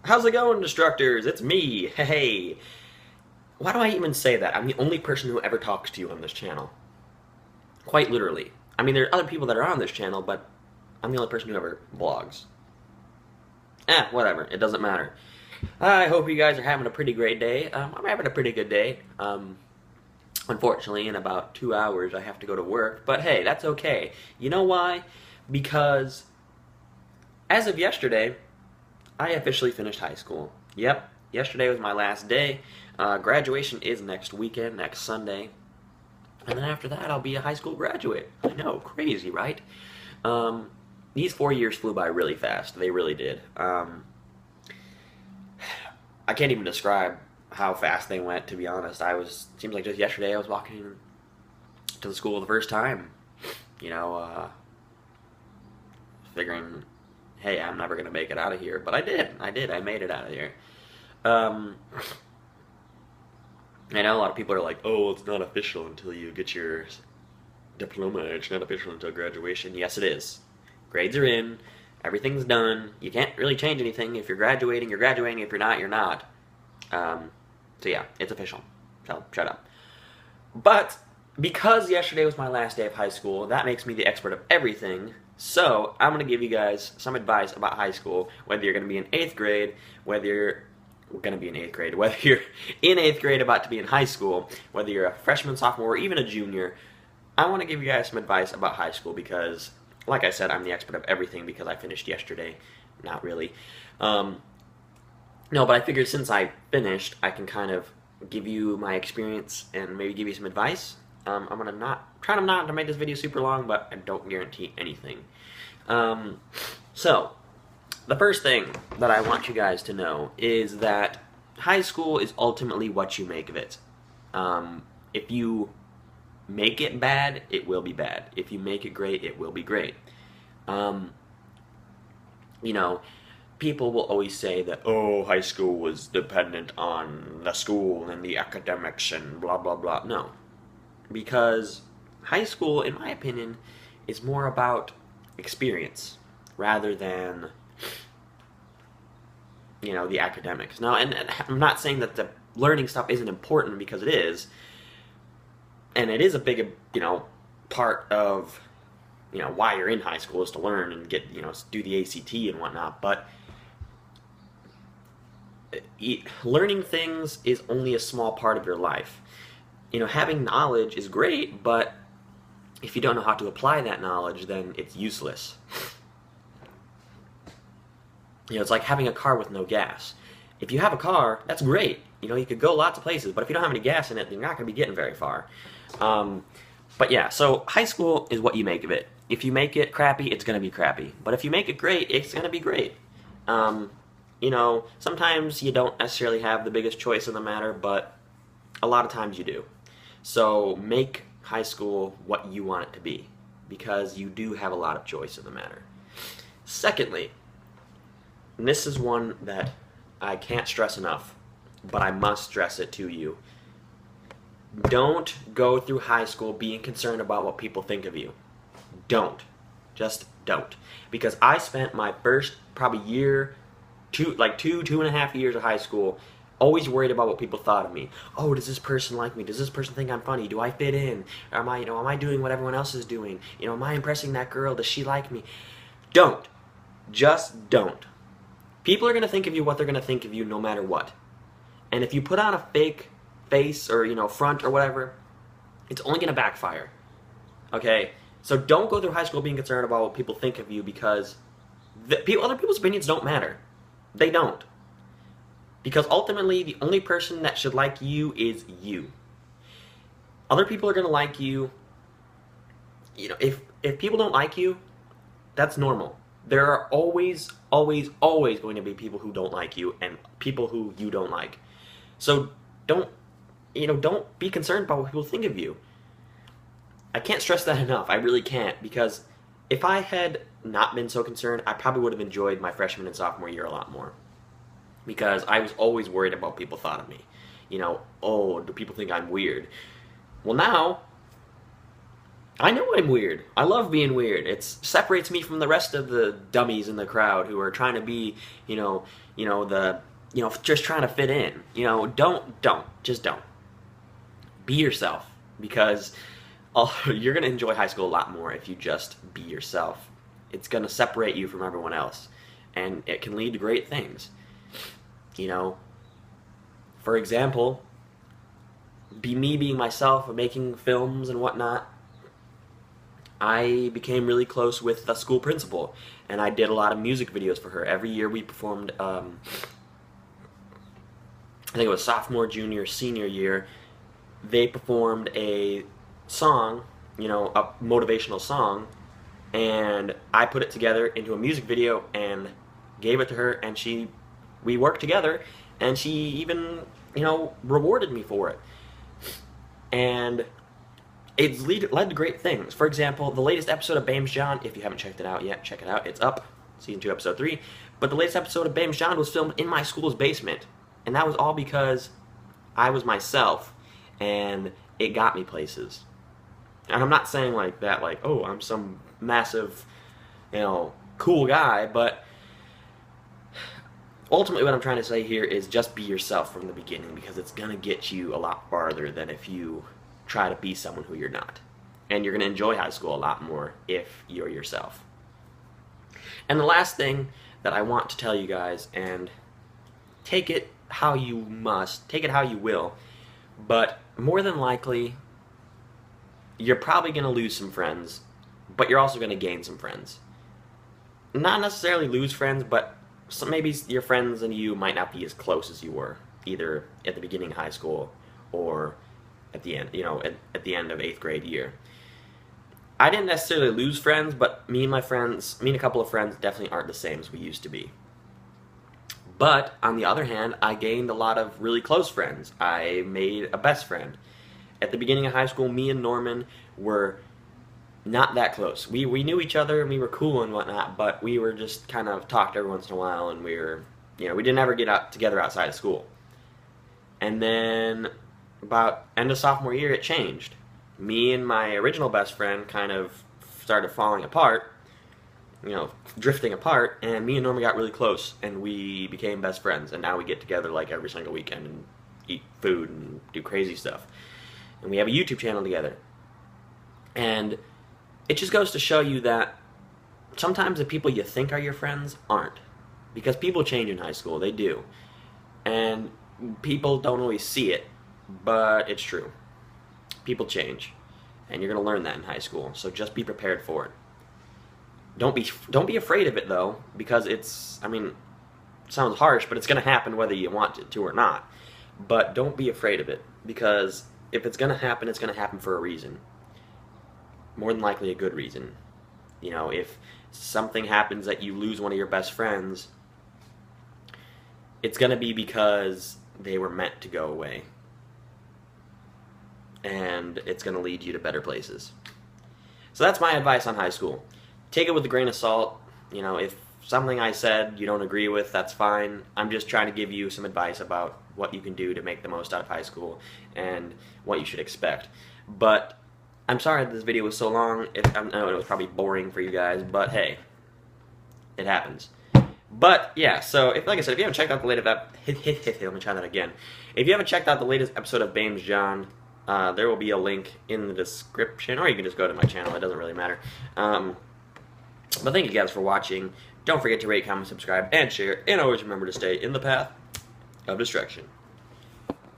How's it going, Destructors? It's me. Hey. Why do I even say that? I'm the only person who ever talks to you on this channel. Quite literally. I mean, there are other people that are on this channel, but I'm the only person who ever vlogs. Whatever. It doesn't matter. I hope you guys are having a pretty great day. I'm having a pretty good day. Unfortunately, in about 2 hours, I have to go to work. But hey, that's okay. You know why? Because as of yesterday, I officially finished high school. Yep, yesterday was my last day. Graduation is next weekend, next Sunday. And then after that, I'll be a high school graduate. I know, crazy, right? These 4 years flew by really fast. They really did. I can't even describe how fast they went, to be honest. Seems like just yesterday I was walking to the school the first time. You know, figuring, hey, I'm never going to make it out of here. But I did. I made it out of here. I know a lot of people are like, oh, it's not official until you get your diploma. It's not official until graduation. Yes, it is. Grades are in. Everything's done. You can't really change anything. If you're graduating, you're graduating. If you're not, you're not. So yeah, it's official. So, shut up. But because yesterday was my last day of high school, that makes me the expert of everything. So, I'm going to give you guys some advice about high school, whether you're going to be in 8th grade, whether you're in 8th grade about to be in high school, whether you're a freshman, sophomore, or even a junior. I want to give you guys some advice about high school because, like I said, I'm the expert of everything because I finished yesterday. Not really. No, but I figured since I finished, I can kind of give you my experience and maybe give you some advice. I'm going to try not to make this video super long, but I don't guarantee anything. So, the first thing that I want you guys to know is that high school is ultimately what you make of it. If you make it bad, it will be bad. If you make it great, it will be great. You know, people will always say that, oh, high school was dependent on the school and the academics and blah, blah, blah. No. Because high school, in my opinion, is more about experience rather than, you know, the academics. Now, and I'm not saying that the learning stuff isn't important, because it is. And it is a big, you know, part of, you know, why you're in high school is to learn and get, you know, do the ACT and whatnot. But learning things is only a small part of your life. You know, having knowledge is great, but if you don't know how to apply that knowledge, then it's useless. You know, it's like having a car with no gas. If you have a car, that's great. You know, you could go lots of places, but if you don't have any gas in it, then you're not going to be getting very far. But yeah, so high school is what you make of it. If you make it crappy, it's going to be crappy. But if you make it great, it's going to be great. You know, sometimes you don't necessarily have the biggest choice in the matter, but a lot of times you do. So make high school what you want it to be, because you do have a lot of choice in the matter. Secondly, and this is one that I can't stress enough, but I must stress it to you. Don't go through high school being concerned about what people think of you. Don't. Just don't. Because I spent my first probably year, two and a half years of high school always worried about what people thought of me. Oh, does this person like me? Does this person think I'm funny? Do I fit in? Am I doing what everyone else is doing? You know, am I impressing that girl? Does she like me? Don't. Just don't. People are going to think of you what they're going to think of you no matter what. And if you put on a fake face or, you know, front or whatever, it's only going to backfire. Okay? So don't go through high school being concerned about what people think of you, because other people's opinions don't matter. They don't. Because ultimately, the only person that should like you is you. Other people are going to like you. You know, if people don't like you, that's normal. There are always going to be people who don't like you and people who you don't like. So don't be concerned about what people think of you. I can't stress that enough. I really can't, because if I had not been so concerned, I probably would have enjoyed my freshman and sophomore year a lot more. Because I was always worried about what people thought of me. You know, oh, do people think I'm weird? Well, now I know I'm weird. I love being weird. It separates me from the rest of the dummies in the crowd who are trying to be, just trying to fit in. Just don't. Be yourself, because you're gonna enjoy high school a lot more if you just be yourself. It's gonna separate you from everyone else, and it can lead to great things. You know, for example, me being myself and making films and whatnot, I became really close with the school principal, and I did a lot of music videos for her. Every year we performed, I think it was sophomore, junior, senior year, they performed a song, a motivational song, and I put it together into a music video and gave it to her, and we worked together, and she even, rewarded me for it. And it's led to great things. For example, the latest episode of Bames John, if you haven't checked it out yet, check it out. It's up, season 2, episode 3. But the latest episode of Bames John was filmed in my school's basement. And that was all because I was myself, and it got me places. And I'm not saying like that, like, oh, I'm some massive, cool guy, but ultimately what I'm trying to say here is just be yourself from the beginning, because it's going to get you a lot farther than if you try to be someone who you're not. And you're going to enjoy high school a lot more if you're yourself. And the last thing that I want to tell you guys, and take it how you must, take it how you will, but more than likely, you're probably going to lose some friends, but you're also going to gain some friends. Not necessarily lose friends, but maybe your friends and you might not be as close as you were, either at the beginning of high school or at the end, at the end of 8th grade year. I didn't necessarily lose friends, but me and a couple of friends definitely aren't the same as we used to be. But, on the other hand, I gained a lot of really close friends. I made a best friend. At the beginning of high school, me and Norman were not that close. We knew each other and we were cool and whatnot, but we were just kind of talked every once in a while, and we didn't ever get out together outside of school. And then about end of sophomore year, it changed. Me and my original best friend kind of started falling apart, drifting apart, and me and Norman got really close, and we became best friends, and now we get together like every single weekend and eat food and do crazy stuff. And we have a YouTube channel together. And it just goes to show you that sometimes the people you think are your friends aren't. Because people change in high school, they do. And people don't always see it, but it's true. People change, and you're going to learn that in high school, so just be prepared for it. Don't be afraid of it, though, because it sounds harsh, but it's going to happen whether you want it to or not. But don't be afraid of it, because if it's going to happen, it's going to happen for a reason. More than likely a good reason. If something happens that you lose one of your best friends, it's going to be because they were meant to go away. And it's going to lead you to better places. So that's my advice on high school. Take it with a grain of salt. If something I said you don't agree with, that's fine. I'm just trying to give you some advice about what you can do to make the most out of high school and what you should expect. But I'm sorry that this video was so long. I know it was probably boring for you guys, but hey, it happens. But yeah, so like I said, if you haven't checked out the latest let me try that again. If you haven't checked out the latest episode of Bames John, there will be a link in the description, or you can just go to my channel. It doesn't really matter. But thank you guys for watching. Don't forget to rate, comment, subscribe, and share. And always remember to stay in the path of destruction.